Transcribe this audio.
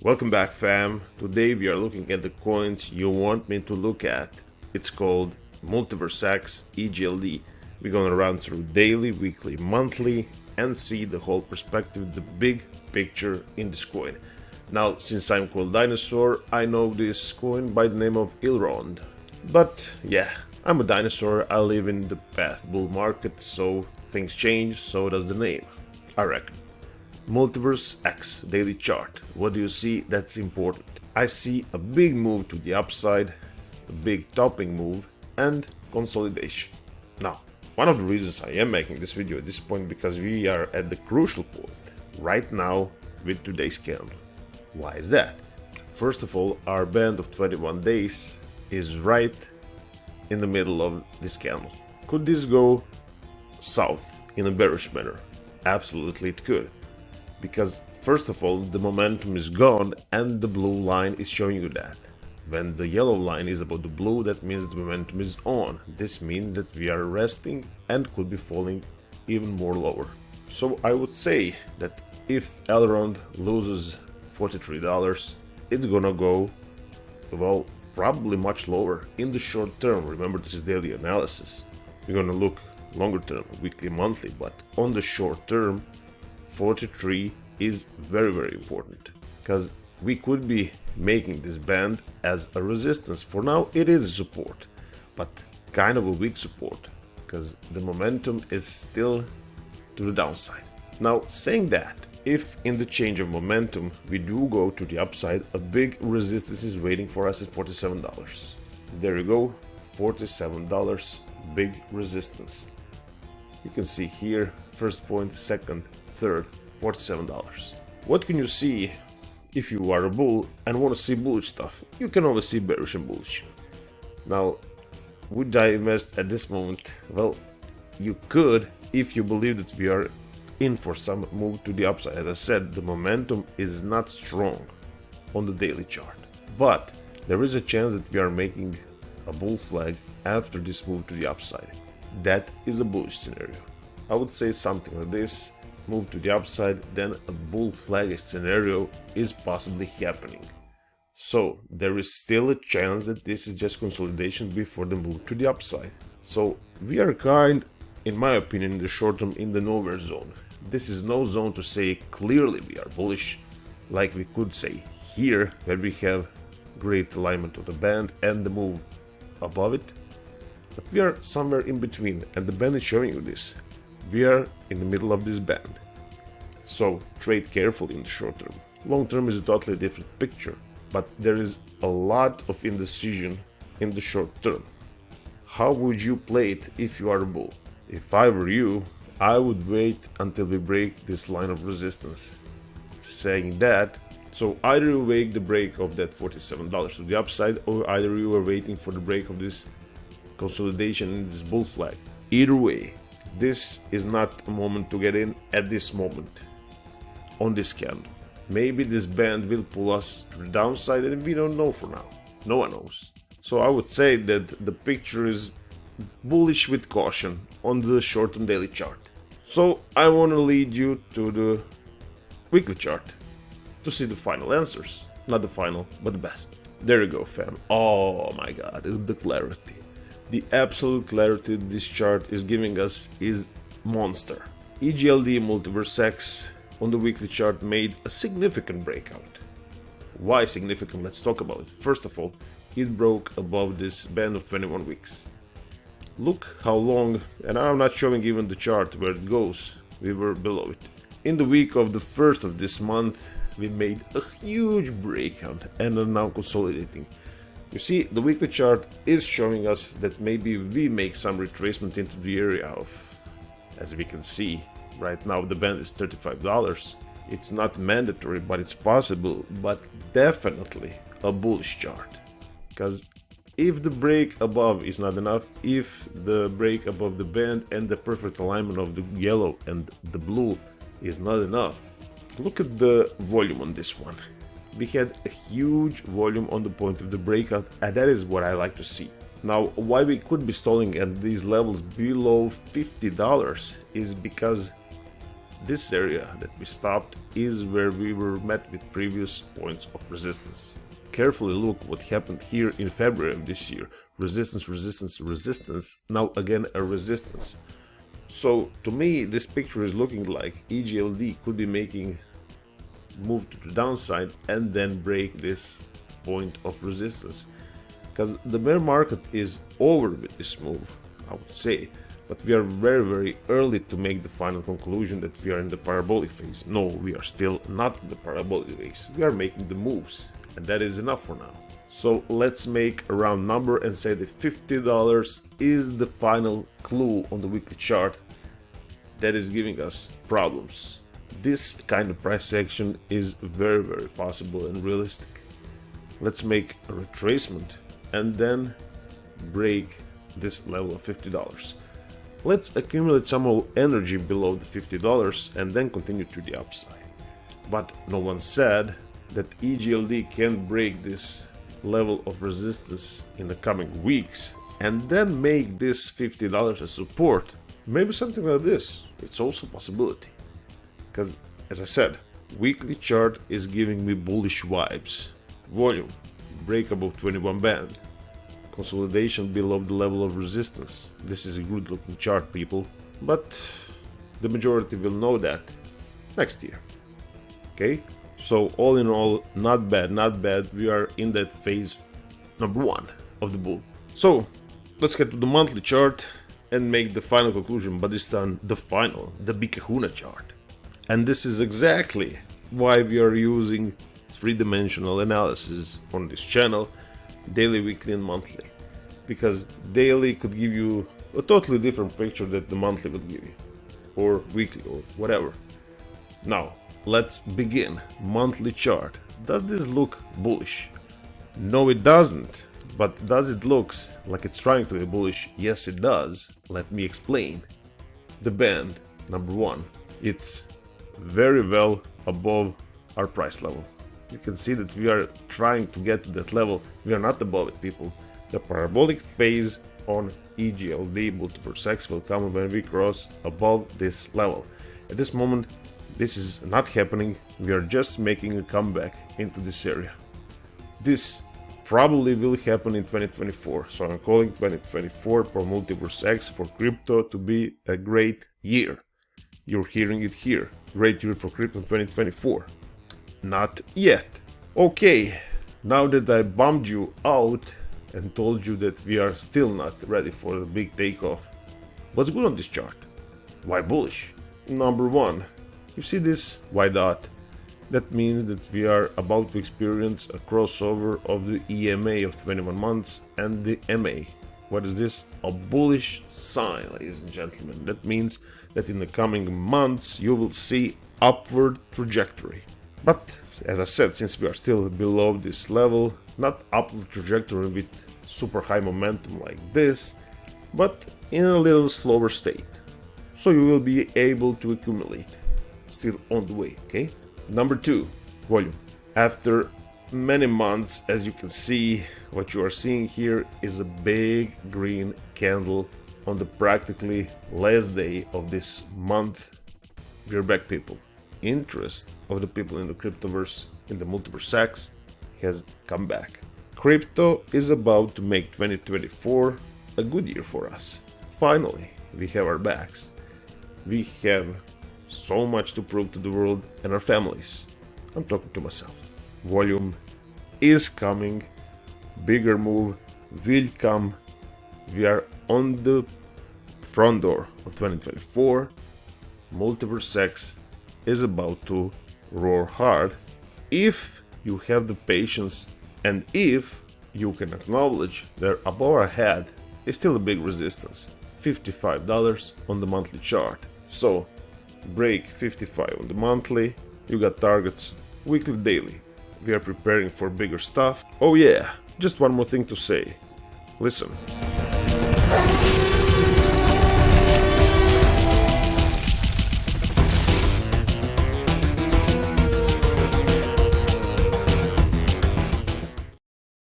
Welcome back, fam. Today we are looking at the coins you want me to look at. It's called MultiversX EGLD. We're gonna run through daily, weekly, monthly and see the whole perspective, the big picture in this coin. Now, since I'm called Dinosaur, I know this coin by the name of Elrond. But yeah, I'm a dinosaur, I live in the past bull market, so things change, so does the name, I reckon. MultiversX daily chart. What do you see that's important? I see a big move to the upside, a big topping move, and consolidation. Now, one of the reasons I am making this video at this point because we are at the crucial point right now with today's candle. Why is that? First of all, our band of 21 days is right in the middle of this candle. Could this go south in a bearish manner? Absolutely it could. Because first of all, the momentum is gone and the blue line is showing you that. When the yellow line is above the blue, that means the momentum is on. This means that we are resting and could be falling even more lower. So I would say that if Elrond loses $43, it's gonna go, well, probably much lower in the short term. Remember, this is daily analysis. We're gonna look longer term, weekly, monthly, but on the short term, 43 is very important because we could be making this band as a resistance. For now it is a support, but kind of a weak support because the momentum is still to the downside. Now, saying that, if in the change of momentum we do go to the upside, a big resistance is waiting for us at $47. There you go, $47, big resistance. You can see here, first point, second, third, $47. What can you see if you are a bull and want to see bullish stuff? You can always see bearish and bullish. Now, would I invest at this moment? Well, you could if you believe that we are in for some move to the upside. As I said, the momentum is not strong on the daily chart, but there is a chance that we are making a bull flag after this move to the upside. That is a bullish scenario. I would say something like this: move to the upside, then a bull flag scenario is possibly happening. So there is still a chance that this is just consolidation before the move to the upside. So we are kind, in my opinion, in the short term in the nowhere zone. This is no zone to say clearly we are bullish, like we could say here, where we have great alignment of the band and the move above it. But we are somewhere in between, and the band is showing you this. We are in the middle of this band. So trade carefully in the short term. Long term is a totally different picture, but there is a lot of indecision in the short term. How would you play it if you are a bull? If I were you, I would wait until we break this line of resistance. Saying that, so either you wait the break of that $47 to the upside, or either you are waiting for the break of this consolidation in this bull flag. Either way, this is not a moment to get in at this moment on this candle. Maybe this band will pull us to the downside and we don't know for now. No one knows. So I would say that the picture is bullish with caution on the short-term daily chart. So I want to lead you to the weekly chart to see the final answers. Not the final, but the best. There you go, fam. Oh my god, the clarity. The absolute clarity this chart is giving us is monster. EGLD MultiversX on the weekly chart made a significant breakout. Why significant? Let's talk about it. First of all, it broke above this band of 21 weeks. Look how long, and I'm not showing even the chart where it goes, we were below it. In the week of the 1st of this month, we made a huge breakout and are now consolidating. You see, the weekly chart is showing us that maybe we make some retracement into the area of, as we can see, right now the band is $35. It's not mandatory, but it's possible, but definitely a bullish chart. Because if the break above is not enough, if the break above the band and the perfect alignment of the yellow and the blue is not enough, look at the volume on this one. We had a huge volume on the point of the breakout, and that is what I like to see. Now, why we could be stalling at these levels below $50 is because This area that we stopped is where we were met with previous points of resistance. Carefully look what happened here in February of this year. Resistance, resistance, resistance, now again a resistance. So to me this picture is looking like EGLD could be making move to the downside and then break this point of resistance, because the bear market is over with this move, I would say, but we are very early to make the final conclusion that we are in the parabolic phase. No, we are still not in the parabolic phase, we are making the moves, and that is enough for now. So let's make a round number and say that $50 is the final clue on the weekly chart that is giving us problems. This kind of price action is very possible and realistic. Let's make a retracement and then break this level of $50. Let's accumulate some more energy below the $50 and then continue to the upside. But no one said that EGLD can break this level of resistance in the coming weeks and then make this $50 a support. Maybe something like this, it's also a possibility. Because, as I said, weekly chart is giving me bullish vibes. Volume, break above 21 band, consolidation below the level of resistance. This is a good looking chart, people, but the majority will know that next year. Okay, so all in all, not bad, not bad. We are in that phase number 1 of the bull. So let's get to the monthly chart and make the final conclusion, but this time the big kahuna chart. And this is exactly why we are using three-dimensional analysis on this channel, daily, weekly and monthly, because daily could give you a totally different picture that the monthly would give you, or weekly, or whatever. Now let's begin. Monthly chart. Does this look bullish? No, it doesn't. But does it look like it's trying to be bullish? Yes, it does. Let me explain. The band number 1, it's very well above our price level. You can see that we are trying to get to that level. We are not above it, people. The parabolic phase on EGLD MultiversX will come when we cross above this level. At this moment, this is not happening. We are just making a comeback into this area. This probably will happen in 2024. So I'm calling 2024 for MultiversX, for crypto, to be a great year. You're hearing it here. Great year for crypto in 2024. Not yet. Okay, now that I bummed you out and told you that we are still not ready for the big takeoff, what's good on this chart? Why bullish? Number 1, you see this white dot? That means that we are about to experience a crossover of the EMA of 21 months and the MA. What is this? A bullish sign, ladies and gentlemen. That means that in the coming months you will see upward trajectory. But as I said, since we are still below this level, not upward trajectory with super high momentum like this, but in a little slower state. So you will be able to accumulate. Still on the way, okay? Number 2, volume. After many months, as you can see, what you are seeing here is a big green candle on the practically last day of this month. We're back, people. Interest of the people in the cryptoverse, in the MultiversX, has come back. Crypto is about to make 2024 a good year for us. Finally, we have our backs. We have so much to prove to the world and our families. I'm talking to myself. Volume is coming. Bigger move will come. We are on the front door of 2024. MultiversX is about to roar hard if you have the patience and if you can acknowledge that above our head is still a big resistance. $55 on the monthly chart. So break 55 on the monthly, you got targets weekly, daily. We are preparing for bigger stuff. Oh yeah, just one more thing to say. Listen,